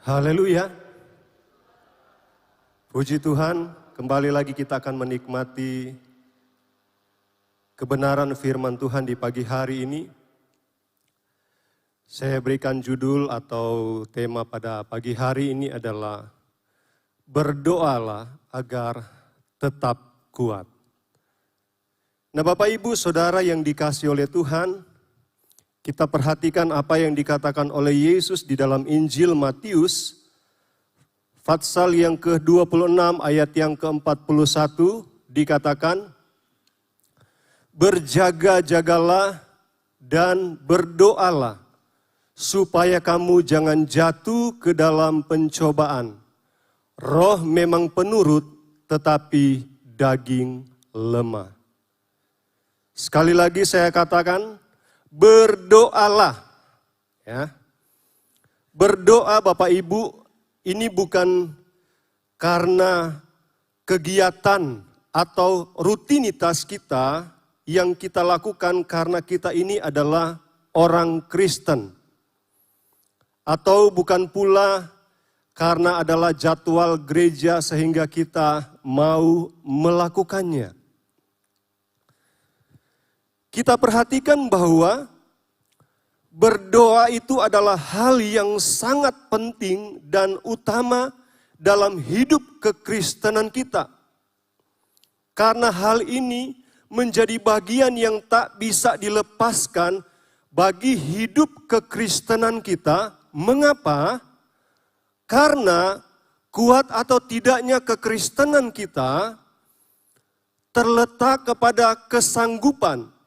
Haleluya. Puji Tuhan, kembali lagi kita akan menikmati kebenaran firman Tuhan di pagi hari ini. Saya berikan judul atau tema pada pagi hari ini adalah berdoalah agar tetap kuat. Nah, Bapak Ibu Saudara yang dikasihi oleh Tuhan, kita perhatikan apa yang dikatakan oleh Yesus di dalam Injil Matius, pasal yang ke-26 ayat yang ke-41 dikatakan, berjaga-jagalah dan berdoalah, supaya kamu jangan jatuh ke dalam pencobaan. Roh memang penurut, tetapi daging lemah. Sekali lagi saya katakan, berdoalah. Ya. Berdoa Bapak Ibu, ini bukan karena kegiatan atau rutinitas kita yang kita lakukan karena kita ini adalah orang Kristen. Atau bukan pula karena adalah jadwal gereja sehingga kita mau melakukannya. Kita perhatikan bahwa berdoa itu adalah hal yang sangat penting dan utama dalam hidup kekristenan kita. Karena hal ini menjadi bagian yang tak bisa dilepaskan bagi hidup kekristenan kita. Mengapa? Karena kuat atau tidaknya kekristenan kita terletak kepada kesanggupan.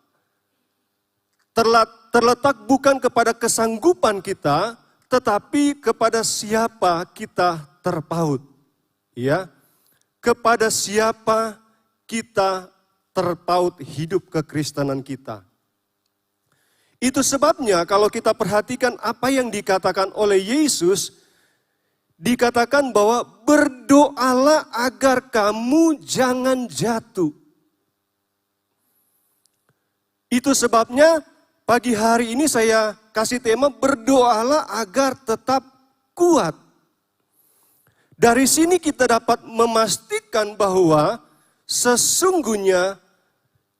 Terletak bukan kepada kesanggupan kita, tetapi kepada siapa kita terpaut. Ya, kepada siapa kita terpaut hidup kekristenan kita. Itu sebabnya kalau kita perhatikan apa yang dikatakan oleh Yesus, dikatakan bahwa berdoalah agar kamu jangan jatuh. Itu sebabnya pagi hari ini saya kasih tema berdoalah agar tetap kuat. Dari sini kita dapat memastikan bahwa sesungguhnya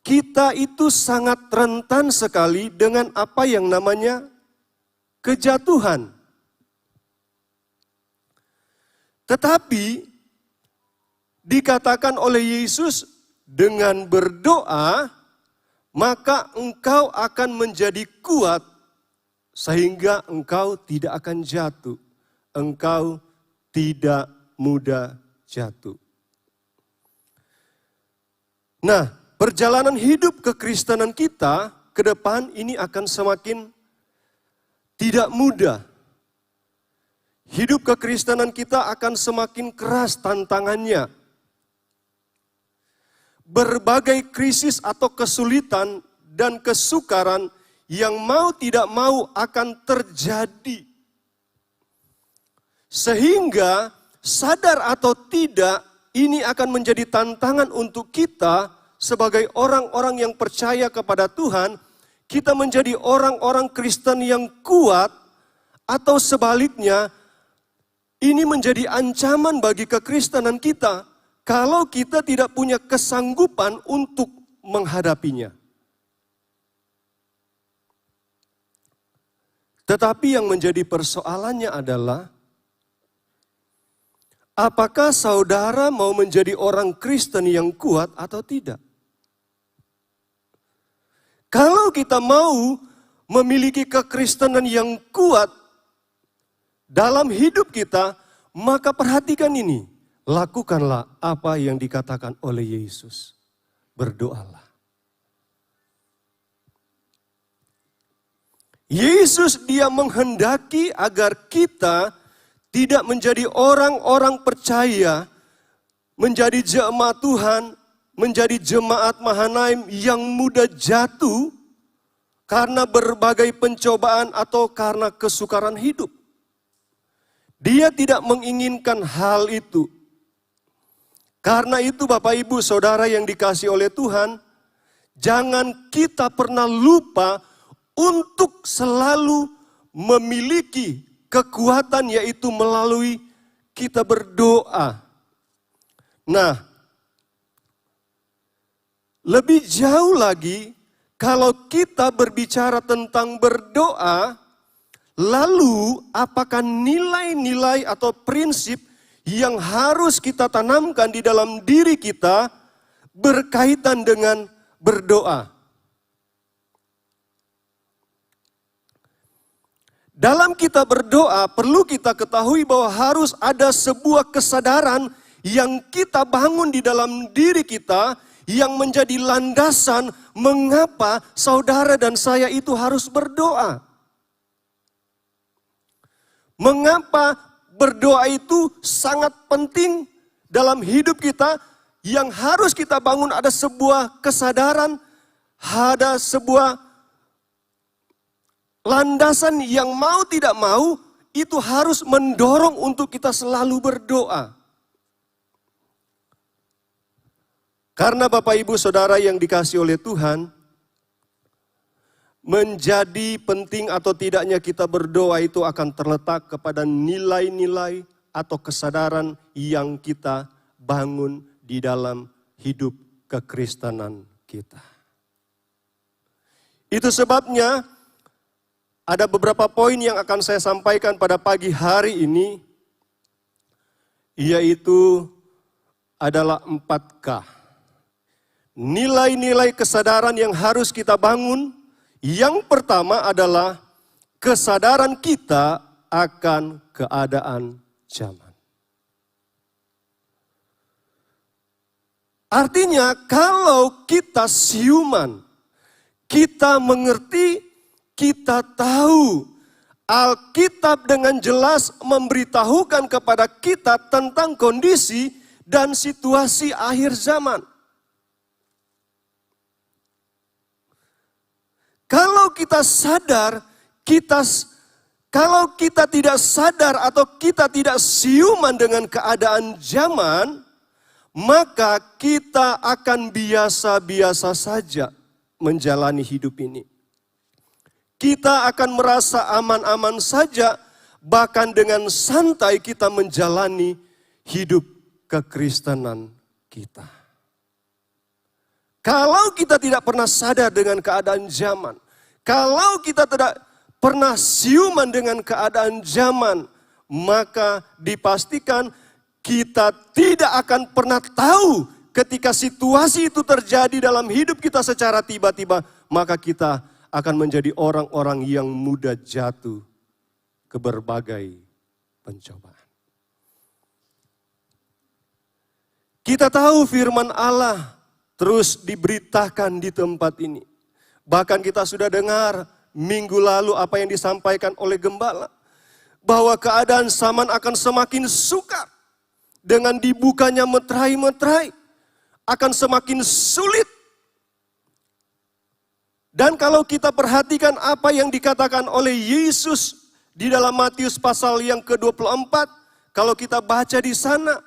kita itu sangat rentan sekali dengan apa yang namanya kejatuhan. Tetapi dikatakan oleh Yesus dengan berdoa maka engkau akan menjadi kuat sehingga engkau tidak akan jatuh. Engkau tidak mudah jatuh. Nah, perjalanan hidup kekristenan kita ke depan ini akan semakin tidak mudah. Hidup kekristenan kita akan semakin keras tantangannya. Berbagai krisis atau kesulitan dan kesukaran yang mau tidak mau akan terjadi. Sehingga sadar atau tidak ini akan menjadi tantangan untuk kita sebagai orang-orang yang percaya kepada Tuhan. Kita menjadi orang-orang Kristen yang kuat atau sebaliknya ini menjadi ancaman bagi kekristenan kita. Kalau kita tidak punya kesanggupan untuk menghadapinya. Tetapi yang menjadi persoalannya adalah, apakah saudara mau menjadi orang Kristen yang kuat atau tidak? Kalau kita mau memiliki kekristenan yang kuat dalam hidup kita, maka perhatikan ini. Lakukanlah apa yang dikatakan oleh Yesus. Berdoalah. Yesus dia menghendaki agar kita tidak menjadi orang-orang percaya, menjadi jemaat Tuhan, menjadi jemaat Mahanaim yang mudah jatuh karena berbagai pencobaan atau karena kesukaran hidup. Dia tidak menginginkan hal itu. Karena itu Bapak Ibu Saudara yang dikasihi oleh Tuhan, jangan kita pernah lupa untuk selalu memiliki kekuatan, yaitu melalui kita berdoa. Nah, lebih jauh lagi, kalau kita berbicara tentang berdoa, lalu apakah nilai-nilai atau prinsip yang harus kita tanamkan di dalam diri kita berkaitan dengan berdoa? Dalam kita berdoa, perlu kita ketahui bahwa harus ada sebuah kesadaran yang kita bangun di dalam diri kita, yang menjadi landasan mengapa saudara dan saya itu harus berdoa. Mengapa berdoa itu sangat penting dalam hidup kita, yang harus kita bangun ada sebuah kesadaran, ada sebuah landasan yang mau tidak mau itu harus mendorong untuk kita selalu berdoa. Karena Bapak Ibu Saudara yang dikasihi oleh Tuhan, menjadi penting atau tidaknya kita berdoa itu akan terletak kepada nilai-nilai atau kesadaran yang kita bangun di dalam hidup kekristenan kita. Itu sebabnya ada beberapa poin yang akan saya sampaikan pada pagi hari ini, yaitu adalah 4K. Nilai-nilai kesadaran yang harus kita bangun. Yang pertama adalah kesadaran kita akan keadaan zaman. Artinya kalau kita siuman, kita mengerti, kita tahu, Alkitab dengan jelas memberitahukan kepada kita tentang kondisi dan situasi akhir zaman. Kalau kita sadar, kalau kita tidak sadar atau kita tidak siuman dengan keadaan zaman, maka kita akan biasa-biasa saja menjalani hidup ini. Kita akan merasa aman-aman saja, bahkan dengan santai kita menjalani hidup kekristenan kita. Kalau kita tidak pernah sadar dengan keadaan zaman, kalau kita tidak pernah siuman dengan keadaan zaman, maka dipastikan kita tidak akan pernah tahu ketika situasi itu terjadi dalam hidup kita secara tiba-tiba, maka kita akan menjadi orang-orang yang mudah jatuh ke berbagai pencobaan. Kita tahu firman Allah terus diberitakan di tempat ini. Bahkan kita sudah dengar minggu lalu apa yang disampaikan oleh gembala. Bahwa keadaan zaman akan semakin sukar. Dengan dibukanya meterai-meterai. Akan semakin sulit. Dan kalau kita perhatikan apa yang dikatakan oleh Yesus di dalam Matius pasal yang ke-24. Kalau kita baca di sana.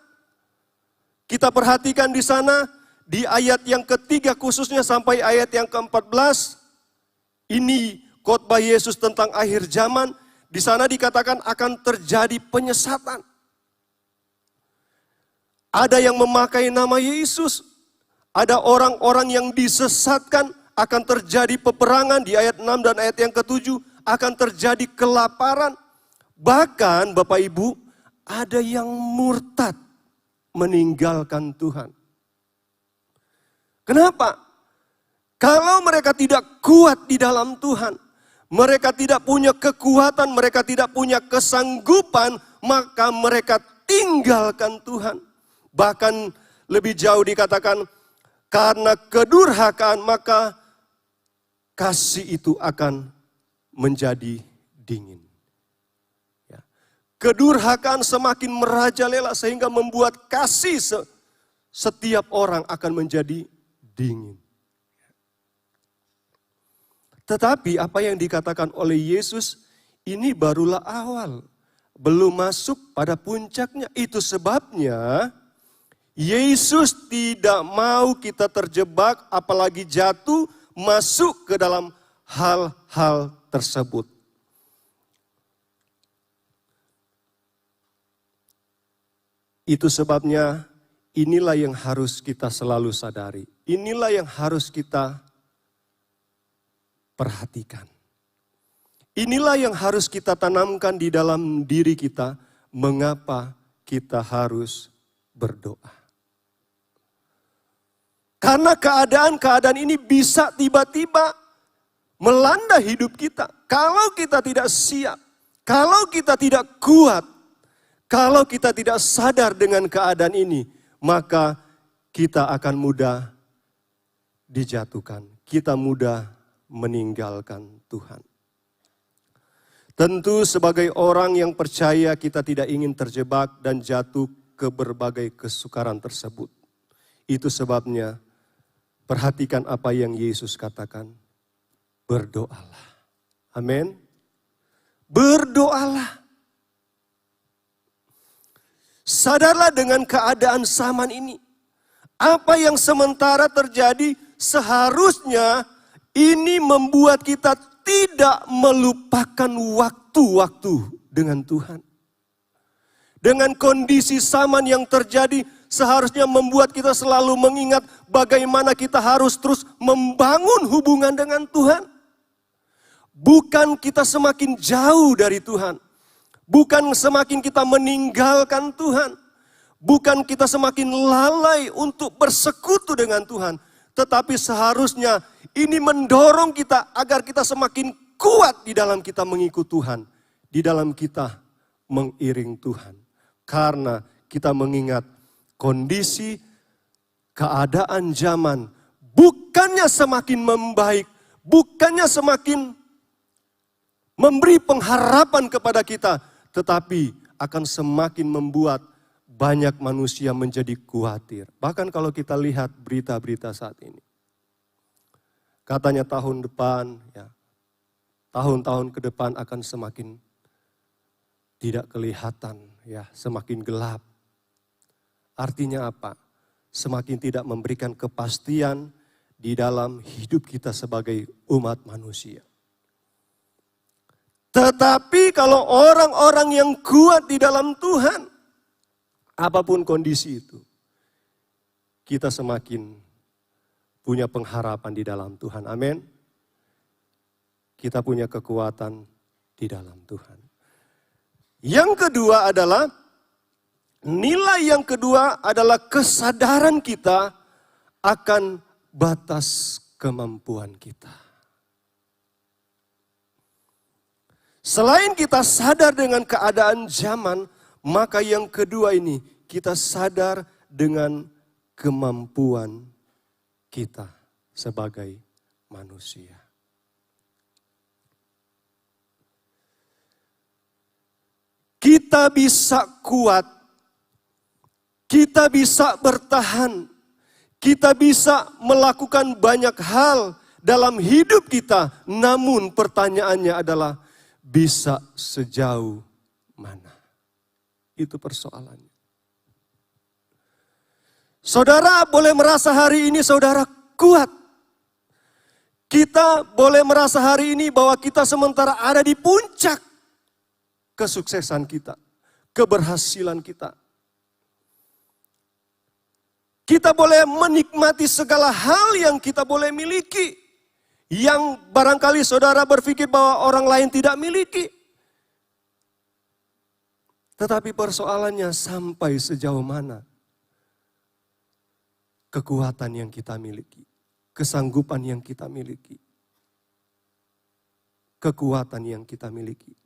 Kita perhatikan di sana. Di ayat yang ketiga khususnya sampai ayat yang ke-14, ini khotbah Yesus tentang akhir zaman. Di sana dikatakan akan terjadi penyesatan. Ada yang memakai nama Yesus. Ada orang-orang yang disesatkan, akan terjadi peperangan di ayat 6 dan ayat yang ke-7. Akan terjadi kelaparan. Bahkan Bapak Ibu, ada yang murtad meninggalkan Tuhan. Kenapa? Kalau mereka tidak kuat di dalam Tuhan, mereka tidak punya kekuatan, mereka tidak punya kesanggupan, maka mereka tinggalkan Tuhan. Bahkan lebih jauh dikatakan, karena kedurhakaan maka kasih itu akan menjadi dingin. Kedurhakaan semakin merajalela sehingga membuat kasih setiap orang akan menjadi dingin. Tetapi apa yang dikatakan oleh Yesus ini barulah awal. Belum masuk pada puncaknya. Itu sebabnya Yesus tidak mau kita terjebak apalagi jatuh masuk ke dalam hal-hal tersebut. Itu sebabnya inilah yang harus kita selalu sadari. Inilah yang harus kita perhatikan. Inilah yang harus kita tanamkan di dalam diri kita, mengapa kita harus berdoa. Karena keadaan-keadaan ini bisa tiba-tiba melanda hidup kita. Kalau kita tidak siap, kalau kita tidak kuat, kalau kita tidak sadar dengan keadaan ini, maka kita akan mudah dijatuhkan. Kita mudah meninggalkan Tuhan. Tentu sebagai orang yang percaya kita tidak ingin terjebak dan jatuh ke berbagai kesukaran tersebut. Itu sebabnya perhatikan apa yang Yesus katakan. Berdoalah. Amin. Berdoalah. Sadarlah dengan keadaan zaman ini. Apa yang sementara terjadi seharusnya ini membuat kita tidak melupakan waktu-waktu dengan Tuhan. Dengan kondisi zaman yang terjadi seharusnya membuat kita selalu mengingat bagaimana kita harus terus membangun hubungan dengan Tuhan. Bukan kita semakin jauh dari Tuhan. Bukan semakin kita meninggalkan Tuhan. Bukan kita semakin lalai untuk bersekutu dengan Tuhan. Tetapi seharusnya ini mendorong kita agar kita semakin kuat di dalam kita mengikut Tuhan. Di dalam kita mengiring Tuhan. Karena kita mengingat kondisi, keadaan zaman bukannya semakin membaik. Bukannya semakin memberi pengharapan kepada kita. Tetapi akan semakin membuat banyak manusia menjadi khawatir. Bahkan kalau kita lihat berita-berita saat ini. Katanya tahun depan, ya, tahun-tahun ke depan akan semakin tidak kelihatan, ya, semakin gelap. Artinya apa? Semakin tidak memberikan kepastian di dalam hidup kita sebagai umat manusia. Tetapi kalau orang-orang yang kuat di dalam Tuhan, apapun kondisi itu, kita semakin punya pengharapan di dalam Tuhan. Amin. Kita punya kekuatan di dalam Tuhan. Yang kedua adalah, nilai yang kedua adalah kesadaran kita akan batas kemampuan kita. Selain kita sadar dengan keadaan zaman, maka yang kedua ini kita sadar dengan kemampuan kita sebagai manusia. Kita bisa kuat, kita bisa bertahan, kita bisa melakukan banyak hal dalam hidup kita. Namun pertanyaannya adalah, bisa sejauh mana? Itu persoalannya. Saudara boleh merasa hari ini saudara kuat. Kita boleh merasa hari ini bahwa kita sementara ada di puncak kesuksesan kita, keberhasilan kita. Kita boleh menikmati segala hal yang kita boleh miliki. Yang barangkali saudara berpikir bahwa orang lain tidak miliki. Tetapi persoalannya sampai sejauh mana kekuatan yang kita miliki. Kesanggupan yang kita miliki. Kekuatan yang kita miliki.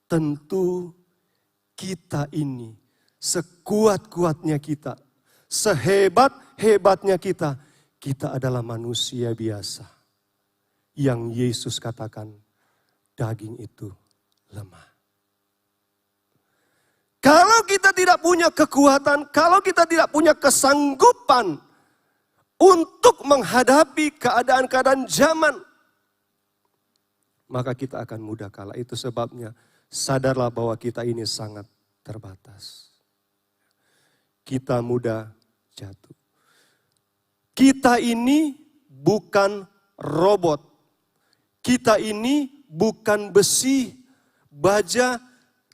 Tentu kita ini sekuat-kuatnya kita. Sehebat-hebatnya kita. Kita adalah manusia biasa. Yang Yesus katakan, daging itu lemah. Kalau kita tidak punya kekuatan, kalau kita tidak punya kesanggupan untuk menghadapi keadaan-keadaan zaman, maka kita akan mudah kalah. Itu sebabnya sadarlah bahwa kita ini sangat terbatas. Kita mudah jatuh. Kita ini bukan robot. Kita ini bukan besi, baja,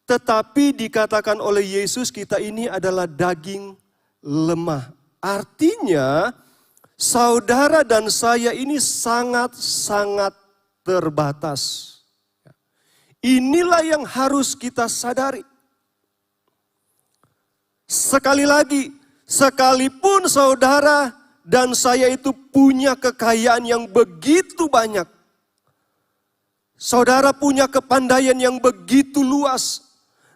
Tetapi dikatakan oleh Yesus kita ini adalah daging lemah. Artinya saudara dan saya ini sangat-sangat terbatas. Inilah yang harus kita sadari. Sekali lagi, sekalipun saudara dan saya itu punya kekayaan yang begitu banyak. Saudara punya kepandaian yang begitu luas.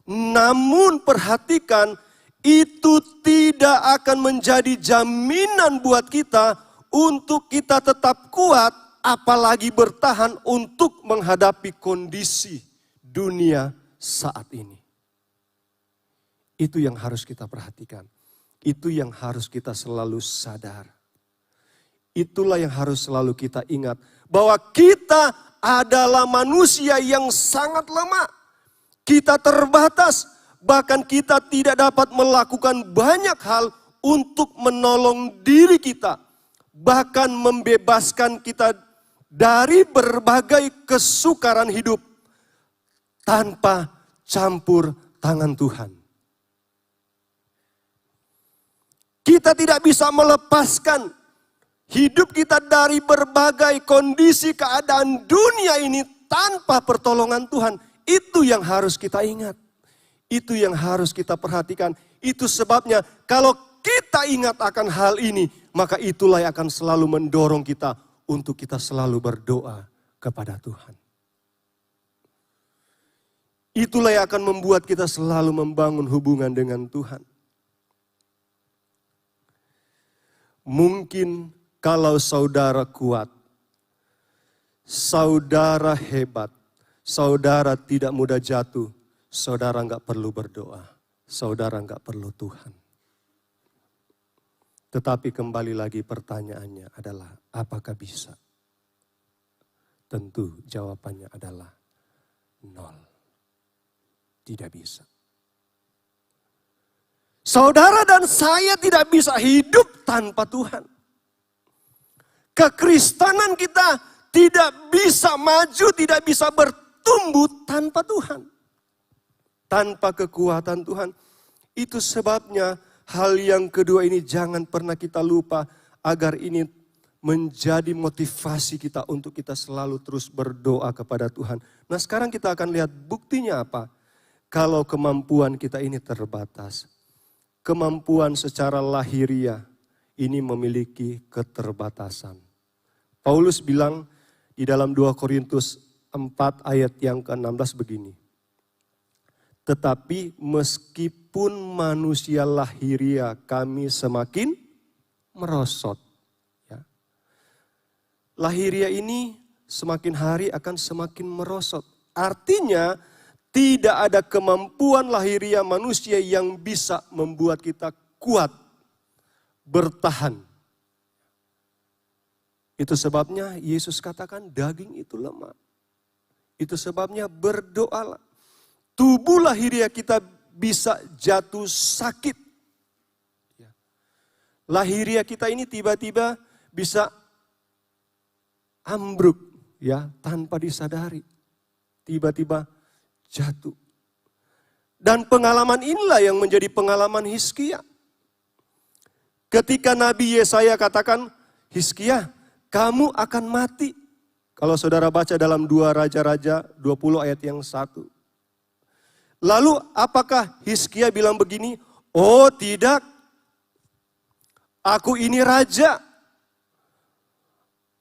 Namun perhatikan, itu tidak akan menjadi jaminan buat kita untuk kita tetap kuat, apalagi bertahan untuk menghadapi kondisi dunia saat ini. Itu yang harus kita perhatikan. Itu yang harus kita selalu sadar. Itulah yang harus selalu kita ingat. Bahwa kita adalah manusia yang sangat lemah. Kita terbatas, bahkan kita tidak dapat melakukan banyak hal untuk menolong diri kita. Bahkan membebaskan kita dari berbagai kesukaran hidup tanpa campur tangan Tuhan. Kita tidak bisa melepaskan hidup kita dari berbagai kondisi keadaan dunia ini tanpa pertolongan Tuhan. Itu yang harus kita ingat. Itu yang harus kita perhatikan. Itu sebabnya kalau kita ingat akan hal ini, maka itulah yang akan selalu mendorong kita untuk kita selalu berdoa kepada Tuhan. Itulah yang akan membuat kita selalu membangun hubungan dengan Tuhan. Mungkin kalau saudara kuat, saudara hebat, saudara tidak mudah jatuh, saudara enggak perlu berdoa, saudara enggak perlu Tuhan. Tetapi kembali lagi pertanyaannya adalah, apakah bisa? Tentu jawabannya adalah nol. Tidak bisa. Saudara dan saya tidak bisa hidup tanpa Tuhan. Kekristenan kita tidak bisa maju, tidak bisa bertumbuh tanpa Tuhan. Tanpa kekuatan Tuhan. Itu sebabnya hal yang kedua ini jangan pernah kita lupa agar ini menjadi motivasi kita untuk kita selalu terus berdoa kepada Tuhan. Nah sekarang kita akan lihat buktinya apa. Kalau kemampuan kita ini terbatas. Kemampuan secara lahiriah ini memiliki keterbatasan. Paulus bilang di dalam 2 Korintus 4 ayat yang ke-16 begini. Tetapi meskipun manusia lahiriah kami semakin merosot. Ya. Lahiriah ini semakin hari akan semakin merosot. Artinya tidak ada kemampuan lahiriah manusia yang bisa membuat kita kuat, bertahan. Itu sebabnya Yesus katakan daging itu lemah. Itu sebabnya berdoalah. Tubuh lahiriah kita bisa jatuh sakit. Lahiriah kita ini tiba-tiba bisa ambruk ya tanpa disadari. Tiba-tiba jatuh. Dan pengalaman inilah yang menjadi pengalaman Hizkia. Ketika Nabi Yesaya katakan, Hizkia, kamu akan mati. Kalau saudara baca dalam 2 Raja-Raja 20 ayat yang 1. Lalu apakah Hizkia bilang begini? Oh tidak, aku ini raja.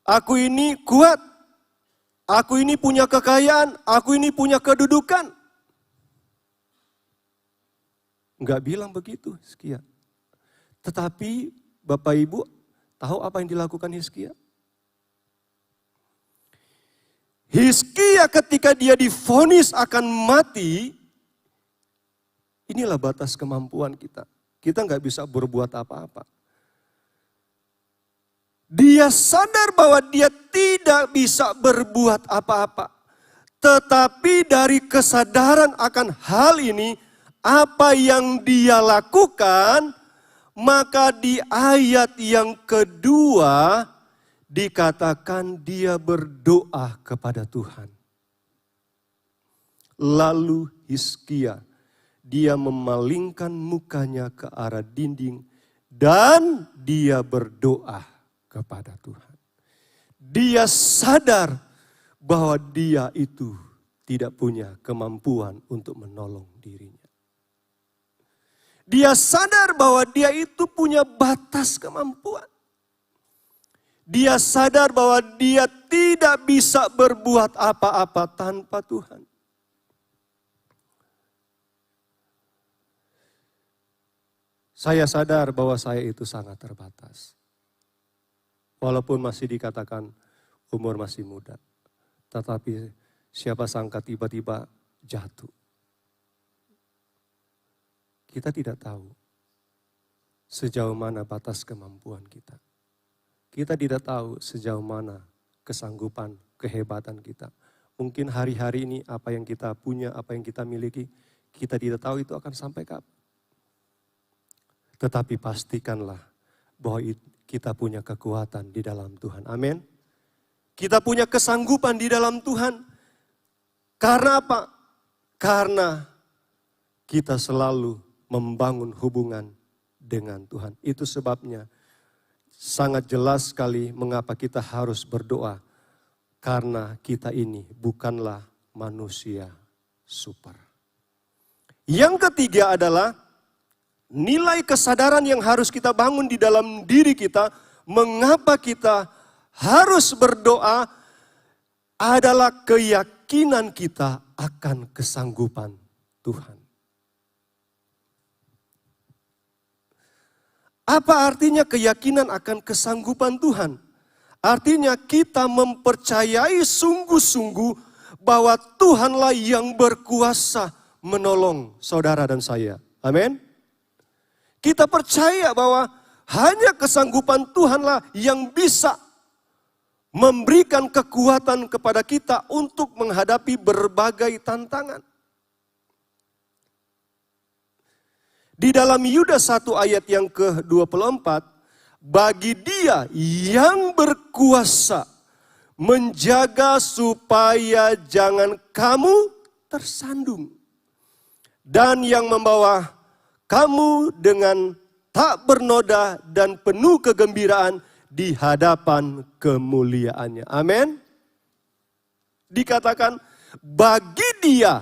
Aku ini kuat. Aku ini punya kekayaan, aku ini punya kedudukan. Enggak bilang begitu Hizkia. Tetapi Bapak Ibu tahu apa yang dilakukan Hizkia? Hizkia ketika dia divonis akan mati, inilah batas kemampuan kita. Kita enggak bisa berbuat apa-apa. Dia sadar bahwa dia tidak bisa berbuat apa-apa. Tetapi dari kesadaran akan hal ini, apa yang dia lakukan, maka di ayat yang kedua dikatakan dia berdoa kepada Tuhan. Lalu Hizkia, dia memalingkan mukanya ke arah dinding dan dia berdoa kepada Tuhan. Dia sadar bahwa dia itu tidak punya kemampuan untuk menolong dirinya. Dia sadar bahwa dia itu punya batas kemampuan. Dia sadar bahwa dia tidak bisa berbuat apa-apa tanpa Tuhan. Saya sadar bahwa saya itu sangat terbatas. Walaupun masih dikatakan umur masih muda. Tetapi siapa sangka tiba-tiba jatuh. Kita tidak tahu sejauh mana batas kemampuan kita. Kita tidak tahu sejauh mana kesanggupan, kehebatan kita. Mungkin hari-hari ini apa yang kita punya, apa yang kita miliki, kita tidak tahu itu akan sampai kapan. Tetapi pastikanlah bahwa kita punya kekuatan di dalam Tuhan. Amin. Kita punya kesanggupan di dalam Tuhan. Karena apa? Karena kita selalu membangun hubungan dengan Tuhan. Itu sebabnya sangat jelas sekali mengapa kita harus berdoa. Karena kita ini bukanlah manusia super. Yang ketiga adalah nilai kesadaran yang harus kita bangun di dalam diri kita, mengapa kita harus berdoa, adalah keyakinan kita akan kesanggupan Tuhan. Apa artinya keyakinan akan kesanggupan Tuhan? Artinya kita mempercayai sungguh-sungguh bahwa Tuhanlah yang berkuasa menolong saudara dan saya. Amin. Kita percaya bahwa hanya kesanggupan Tuhanlah yang bisa memberikan kekuatan kepada kita untuk menghadapi berbagai tantangan. Di dalam Yudas 1 ayat yang ke-24, bagi Dia yang berkuasa menjaga supaya jangan kamu tersandung, dan yang membawa kamu dengan tak bernoda dan penuh kegembiraan di hadapan kemuliaannya. Amin. Dikatakan bagi Dia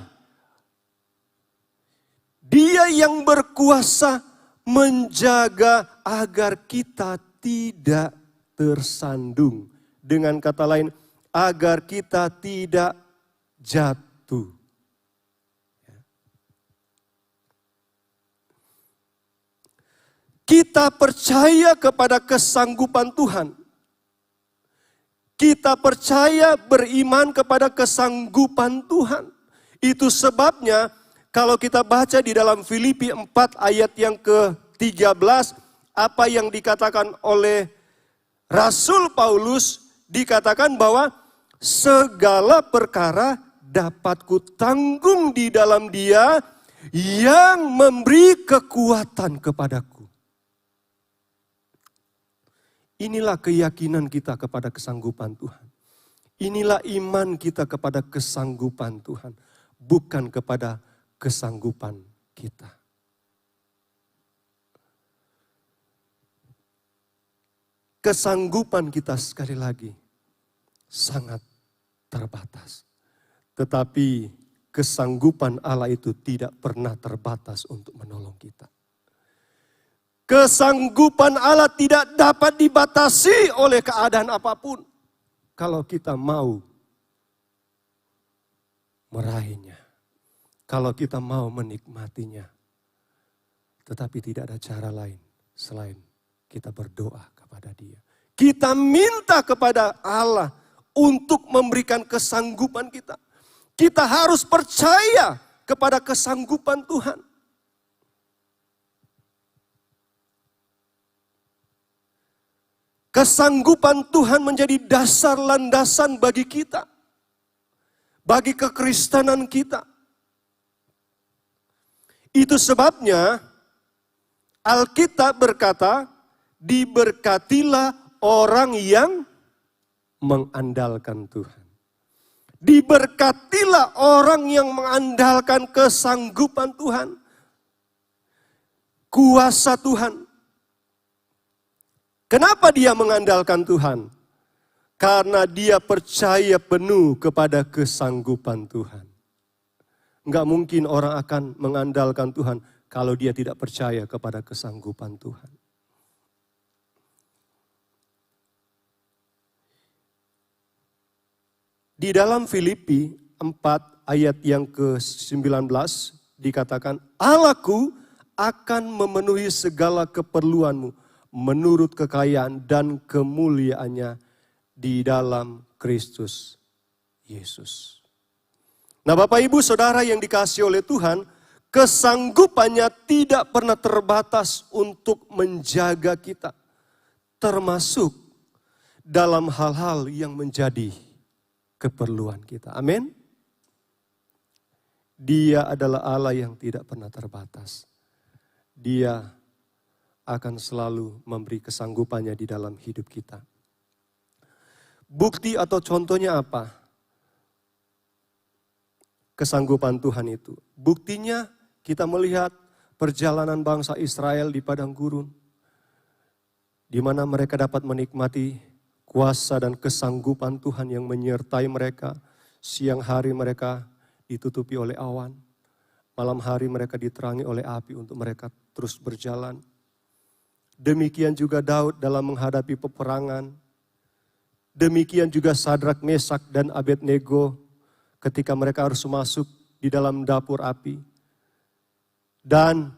yang berkuasa menjaga agar kita tidak tersandung. Dengan kata lain, agar kita tidak jatuh. Kita percaya kepada kesanggupan Tuhan. Kita percaya beriman kepada kesanggupan Tuhan. Itu sebabnya kalau kita baca di dalam Filipi 4 ayat yang ke-13, apa yang dikatakan oleh Rasul Paulus, dikatakan bahwa segala perkara dapat kutanggung di dalam Dia yang memberi kekuatan kepadaku. Inilah keyakinan kita kepada kesanggupan Tuhan. Inilah iman kita kepada kesanggupan Tuhan. Bukan kepada kesanggupan kita. Kesanggupan kita sekali lagi sangat terbatas. Tetapi kesanggupan Allah itu tidak pernah terbatas untuk menolong kita. Kesanggupan Allah tidak dapat dibatasi oleh keadaan apapun. Kalau kita mau meraihnya. Kalau kita mau menikmatinya. Tetapi tidak ada cara lain selain kita berdoa kepada Dia. Kita minta kepada Allah untuk memberikan kesanggupan kita. Kita harus percaya kepada kesanggupan Tuhan. Kesanggupan Tuhan menjadi dasar landasan bagi kita. Bagi kekristenan kita. Itu sebabnya Alkitab berkata, diberkatilah orang yang mengandalkan Tuhan. Diberkatilah orang yang mengandalkan kesanggupan Tuhan, kuasa Tuhan. Kenapa dia mengandalkan Tuhan? Karena dia percaya penuh kepada kesanggupan Tuhan. Enggak mungkin orang akan mengandalkan Tuhan kalau dia tidak percaya kepada kesanggupan Tuhan. Di dalam Filipi 4 ayat yang ke-19 dikatakan, Allahku akan memenuhi segala keperluanmu menurut kekayaan dan kemuliaannya di dalam Kristus Yesus. Nah Bapak Ibu Saudara yang dikasihi oleh Tuhan, kesanggupannya tidak pernah terbatas untuk menjaga kita. Termasuk dalam hal-hal yang menjadi keperluan kita. Amin. Dia adalah Allah yang tidak pernah terbatas. Dia akan selalu memberi kesanggupannya di dalam hidup kita. Bukti atau contohnya apa? Kesanggupan Tuhan itu. Buktinya kita melihat perjalanan bangsa Israel di padang gurun. Di mana mereka dapat menikmati kuasa dan kesanggupan Tuhan yang menyertai mereka. Siang hari mereka ditutupi oleh awan. Malam hari mereka diterangi oleh api untuk mereka terus berjalan. Demikian juga Daud dalam menghadapi peperangan. Demikian juga Sadrak, Mesak, dan Abednego ketika mereka harus masuk di dalam dapur api. Dan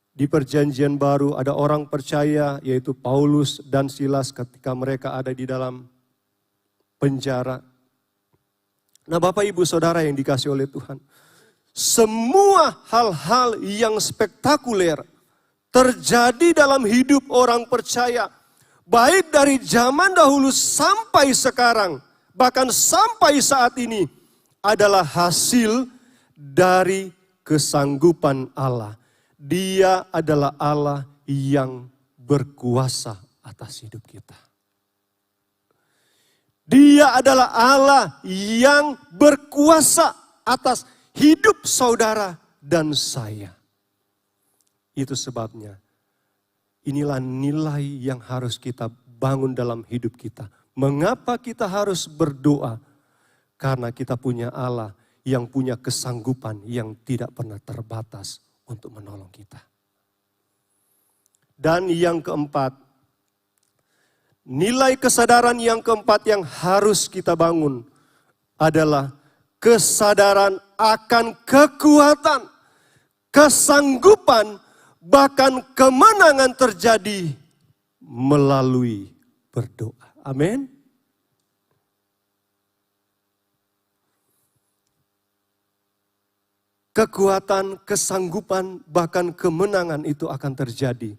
di perjanjian baru ada orang percaya yaitu Paulus dan Silas ketika mereka ada di dalam penjara. Nah Bapak Ibu Saudara yang dikasihi oleh Tuhan. Semua hal-hal yang spektakuler terjadi dalam hidup orang percaya. Baik dari zaman dahulu sampai sekarang. Bahkan sampai saat ini adalah hasil dari kesanggupan Allah. Dia adalah Allah yang berkuasa atas hidup kita. Dia adalah Allah yang berkuasa atas hidup saudara dan saya. Itu sebabnya inilah nilai yang harus kita bangun dalam hidup kita. Mengapa kita harus berdoa? Karena kita punya Allah yang punya kesanggupan yang tidak pernah terbatas untuk menolong kita. Dan yang keempat, nilai kesadaran yang keempat yang harus kita bangun adalah kesadaran akan kekuatan, kesanggupan, bahkan kemenangan terjadi melalui berdoa. Amin. Kekuatan, kesanggupan, bahkan kemenangan itu akan terjadi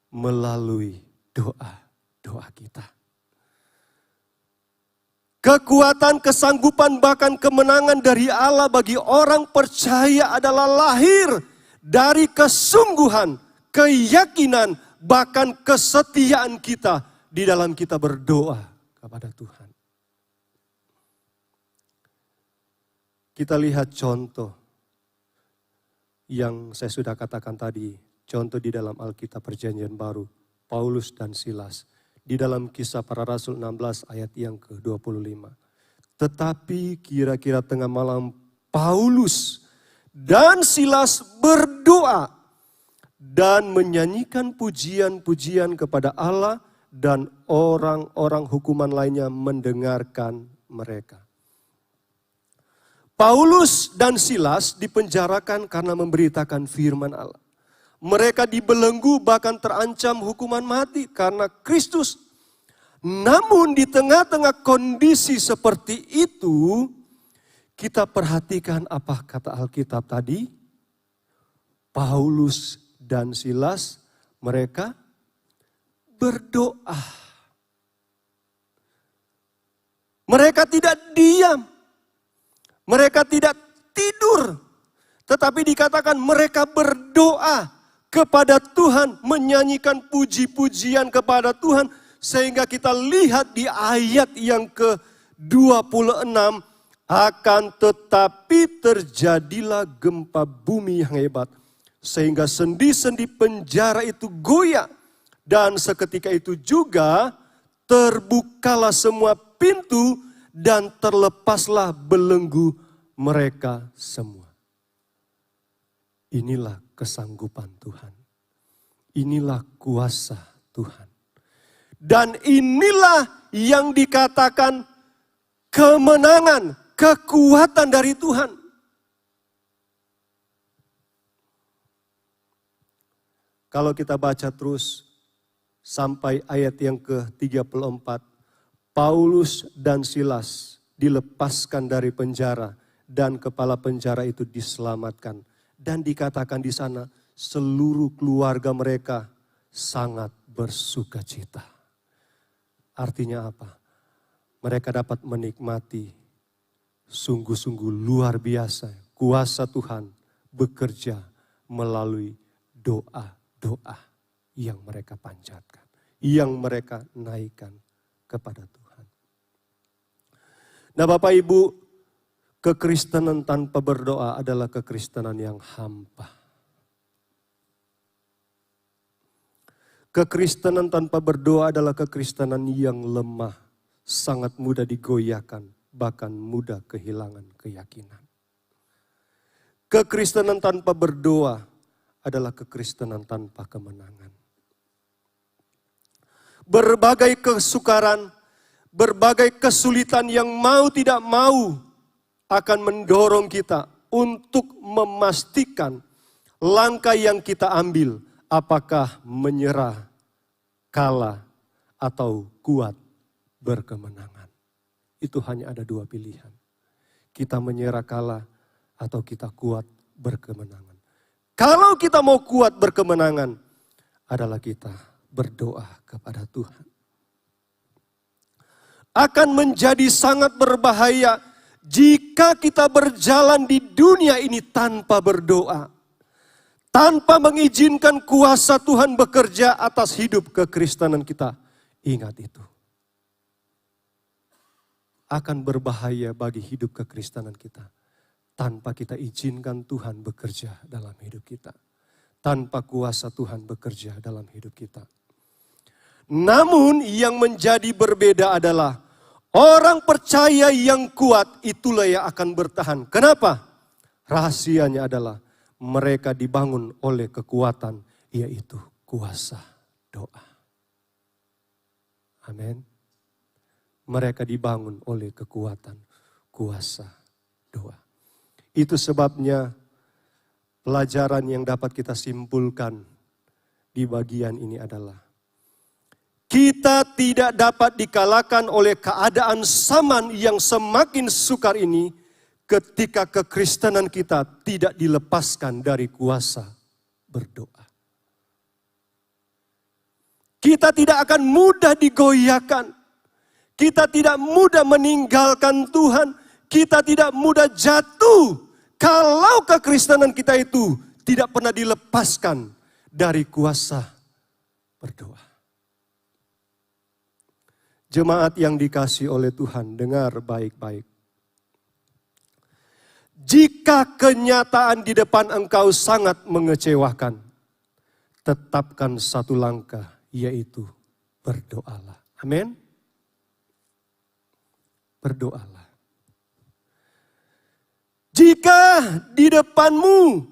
melalui doa kita. Kekuatan, kesanggupan, bahkan kemenangan dari Allah bagi orang percaya adalah lahir dari kesungguhan, keyakinan, bahkan kesetiaan kita di dalam kita berdoa kepada Tuhan. Kita lihat contoh yang saya sudah katakan tadi, contoh di dalam Alkitab Perjanjian Baru, Paulus dan Silas. Di dalam Kisah Para Rasul 16 ayat yang ke-25. Tetapi kira-kira tengah malam Paulus dan Silas berdoa dan menyanyikan pujian-pujian kepada Allah dan orang-orang hukuman lainnya mendengarkan mereka. Paulus dan Silas dipenjarakan karena memberitakan firman Allah. Mereka dibelenggu bahkan terancam hukuman mati karena Kristus. Namun di tengah-tengah kondisi seperti itu, kita perhatikan apa kata Alkitab tadi. Paulus dan Silas, mereka berdoa. Mereka tidak diam. Mereka tidak tidur. Tetapi dikatakan mereka berdoa kepada Tuhan, menyanyikan puji-pujian kepada Tuhan, sehingga kita lihat di ayat yang ke 26, akan tetapi terjadilah gempa bumi yang hebat, sehingga sendi-sendi penjara itu goyah. Dan seketika itu juga terbukalah semua pintu dan terlepaslah belenggu mereka semua. Inilah kesanggupan Tuhan. Inilah kuasa Tuhan. Dan inilah yang dikatakan kemenangan, kekuatan dari Tuhan. Kalau kita baca terus sampai ayat yang ke-34, Paulus dan Silas dilepaskan dari penjara dan kepala penjara itu diselamatkan. Dan dikatakan di sana seluruh keluarga mereka sangat bersuka cita. Artinya apa? Mereka dapat menikmati sungguh-sungguh luar biasa kuasa Tuhan bekerja melalui doa-doa yang mereka panjatkan, yang mereka naikkan kepada Tuhan. Nah Bapak Ibu, kekristenan tanpa berdoa adalah kekristenan yang hampa. Kekristenan tanpa berdoa adalah kekristenan yang lemah, sangat mudah digoyahkan, bahkan mudah kehilangan keyakinan. Kekristenan tanpa berdoa adalah kekristenan tanpa kemenangan. Berbagai kesukaran, berbagai kesulitan yang mau tidak mau akan mendorong kita untuk memastikan langkah yang kita ambil apakah menyerah, kalah, atau kuat berkemenangan. Itu hanya ada dua pilihan. Kita menyerah, kalah, atau kita kuat berkemenangan. Kalau kita mau kuat berkemenangan, adalah kita berdoa kepada Tuhan. Akan menjadi sangat berbahaya jika kita berjalan di dunia ini tanpa berdoa. Tanpa mengizinkan kuasa Tuhan bekerja atas hidup kekristenan kita. Ingat itu. Akan berbahaya bagi hidup kekristenan kita. Tanpa kita izinkan Tuhan bekerja dalam hidup kita. Tanpa kuasa Tuhan bekerja dalam hidup kita. Namun yang menjadi berbeda adalah orang percaya yang kuat itulah yang akan bertahan. Kenapa? Rahasianya adalah mereka dibangun oleh kekuatan, yaitu kuasa doa. Amin. Mereka dibangun oleh kekuatan, kuasa doa. Itu sebabnya pelajaran yang dapat kita simpulkan di bagian ini adalah kita tidak dapat dikalahkan oleh keadaan zaman yang semakin sukar ini ketika kekristenan kita tidak dilepaskan dari kuasa berdoa. Kita tidak akan mudah digoyahkan. Kita tidak mudah meninggalkan Tuhan. Kita tidak mudah jatuh kalau kekristenan kita itu tidak pernah dilepaskan dari kuasa berdoa. Jemaat yang dikasihi oleh Tuhan, dengar baik-baik. Jika kenyataan di depan engkau sangat mengecewakan, tetapkan satu langkah, yaitu berdoalah. Amin. Berdoalah. Jika di depanmu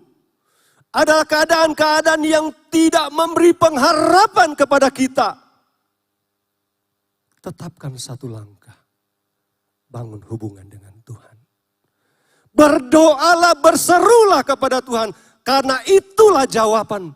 ada keadaan-keadaan yang tidak memberi pengharapan kepada kita, tetapkan satu langkah. Bangun hubungan dengan Tuhan. Berdoalah, berserulah kepada Tuhan. Karena itulah jawaban.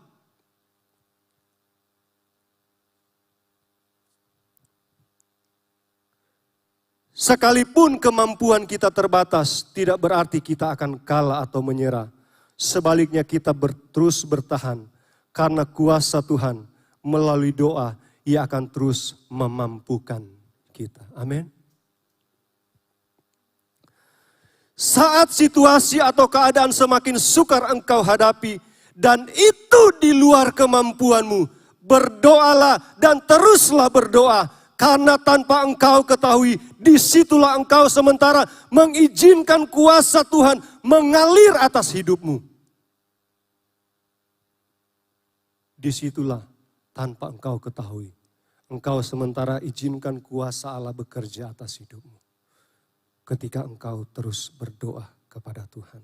Sekalipun kemampuan kita terbatas, tidak berarti kita akan kalah atau menyerah. Sebaliknya kita terus bertahan. Karena kuasa Tuhan melalui doa, Ia akan terus memampukan kita. Amin. Saat situasi atau keadaan semakin sukar engkau hadapi, dan itu di luar kemampuanmu, berdoalah dan teruslah berdoa. Karena tanpa engkau ketahui, disitulah engkau sementara mengizinkan kuasa Tuhan mengalir atas hidupmu. Disitulah tanpa engkau ketahui, engkau sementara izinkan kuasa Allah bekerja atas hidupmu. Ketika engkau terus berdoa kepada Tuhan.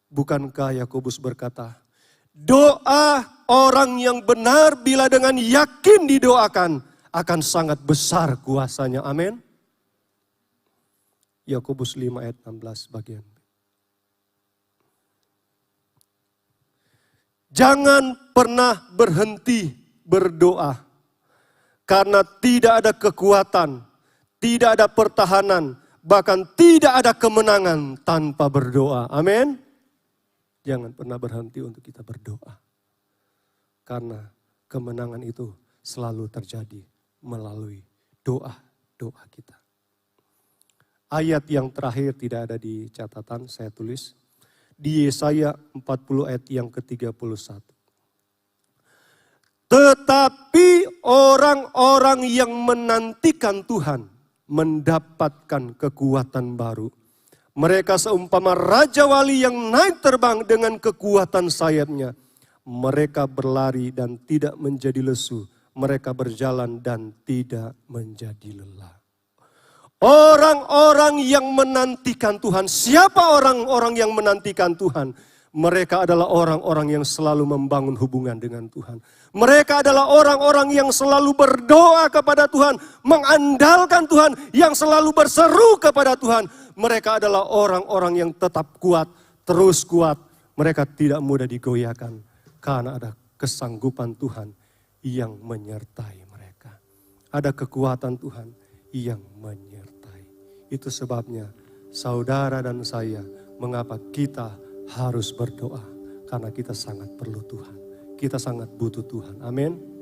Bukankah Yakobus berkata, doa orang yang benar bila dengan yakin didoakan akan sangat besar kuasanya. Amin. Yakobus 5 ayat 16 bagian. Jangan pernah berhenti berdoa. Karena tidak ada kekuatan, tidak ada pertahanan, bahkan tidak ada kemenangan tanpa berdoa. Amin. Jangan pernah berhenti untuk kita berdoa. Karena kemenangan itu selalu terjadi melalui doa-doa kita. Ayat yang terakhir tidak ada di catatan, saya tulis. Di Yesaya 40 ayat yang ke-31. Tetapi orang-orang yang menantikan Tuhan mendapatkan kekuatan baru. Mereka seumpama raja wali yang naik terbang dengan kekuatan sayapnya. Mereka berlari dan tidak menjadi lesu. Mereka berjalan dan tidak menjadi lelah. Orang-orang yang menantikan Tuhan. Siapa orang-orang yang menantikan Tuhan? Mereka adalah orang-orang yang selalu membangun hubungan dengan Tuhan. Mereka adalah orang-orang yang selalu berdoa kepada Tuhan. Mengandalkan Tuhan, yang selalu berseru kepada Tuhan. Mereka adalah orang-orang yang tetap kuat, terus kuat. Mereka tidak mudah digoyahkan. Karena ada kesanggupan Tuhan yang menyertai mereka. Ada kekuatan Tuhan yang menyertai. Itu sebabnya saudara dan saya, mengapa kita harus berdoa. Karena kita sangat perlu Tuhan. Kita sangat butuh Tuhan. Amin.